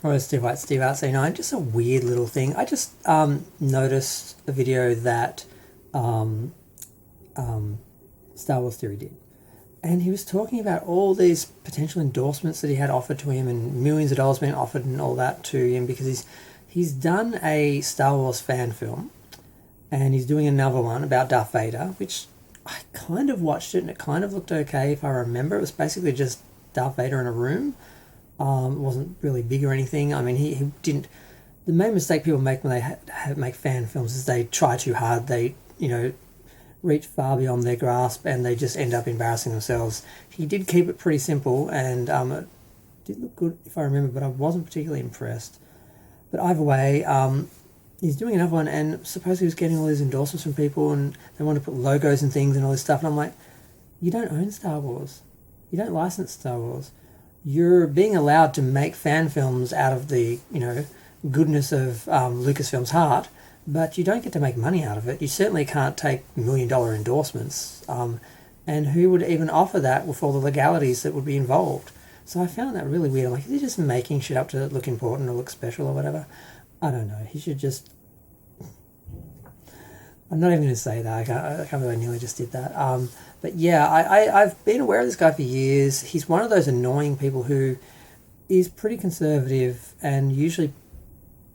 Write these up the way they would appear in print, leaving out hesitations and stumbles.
Or Steve Out say, no, just a weird little thing. I just noticed a video that um, Star Wars Theory did. And he was talking about all these potential endorsements that he had offered to him and millions of dollars being offered and all that to him because he's done a Star Wars fan film and he's doing another one about Darth Vader, which I kind of watched it and it kind of looked okay if I remember. It was basically just Darth Vader in a room. It wasn't really big or anything. I mean, he didn't. The main mistake people make when they make fan films is they try too hard. They, reach far beyond their grasp and they just end up embarrassing themselves. He did keep it pretty simple and it did look good if I remember, but I wasn't particularly impressed. But either way, he's doing another one and supposedly he was getting all these endorsements from people and they want to put logos and things and all this stuff. And I'm like, you don't own Star Wars. You don't license Star Wars. You're being allowed to make fan films out of the, goodness of Lucasfilm's heart, but you don't get to make money out of it. You certainly can't take $1 million endorsements. And who would even offer that with all the legalities that would be involved? So I found that really weird. I'm like, is he just making shit up to look important or look special or whatever? I don't know. He should just... I'm not even going to say that. I can't believe I nearly just did that. But yeah, I've been aware of this guy for years. He's one of those annoying people who is pretty conservative and usually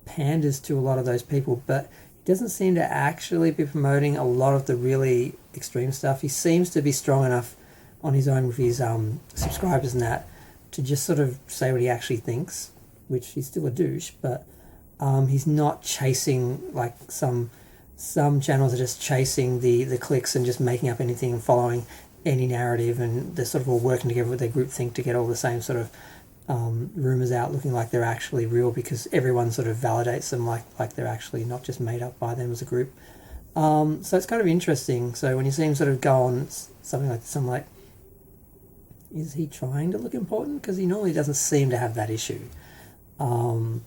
panders to a lot of those people, but he doesn't seem to actually be promoting a lot of the really extreme stuff. He seems to be strong enough on his own with his subscribers and that to just sort of say what he actually thinks, which he's still a douche, but he's not chasing like some channels are just chasing the clicks and just making up anything and following any narrative, and they're sort of all working together with their group think to get all the same sort of rumours out looking like they're actually real because everyone sort of validates them like they're actually not just made up by them as a group. So it's kind of interesting. So when you see him sort of go on something like this, I'm like, is he trying to look important? Because he normally doesn't seem to have that issue. So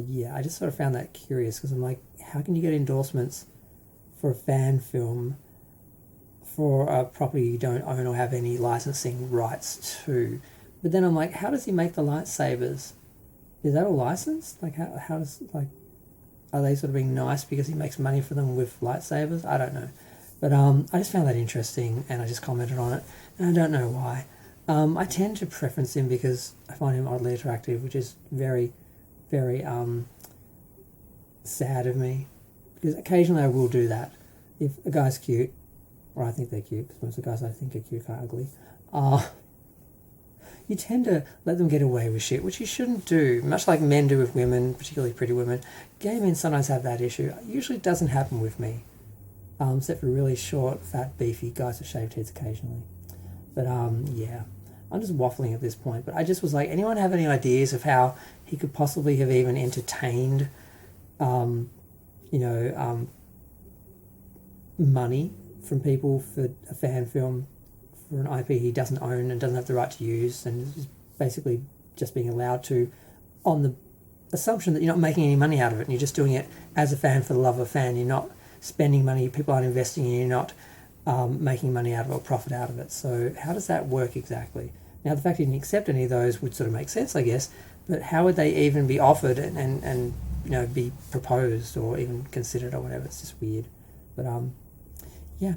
yeah, I just sort of found that curious because I'm like, how can you get endorsements for a fan film for a property you don't own or have any licensing rights to? But then I'm like, how does he make the lightsabers? Is that all licensed? Like, how does, like, are they sort of being nice because he makes money for them with lightsabers? I don't know. But I just found that interesting and I just commented on it. And I don't know why. I tend to preference him because I find him oddly attractive, which is very, very sad of me. Because occasionally I will do that. If a guy's cute, or I think they're cute, because most of the guys I think are cute are ugly, you tend to let them get away with shit, which you shouldn't do. Much like men do with women, particularly pretty women. Gay men sometimes have that issue. It usually doesn't happen with me. Except for really short, fat, beefy guys with shaved heads occasionally. But yeah, I'm just waffling at this point. But I just was like, anyone have any ideas of how he could possibly have even entertained, money from people for a fan film for an IP he doesn't own and doesn't have the right to use, and is basically just being allowed to, on the assumption that you're not making any money out of it and you're just doing it as a fan for the love of a fan. You're not spending money, people aren't investing in you, you're not making money out of it or profit out of it. So how does that work exactly? Now, the fact he didn't accept any of those would sort of make sense, I guess, but how would they even be offered and be proposed or even considered or whatever? It's just weird. But yeah,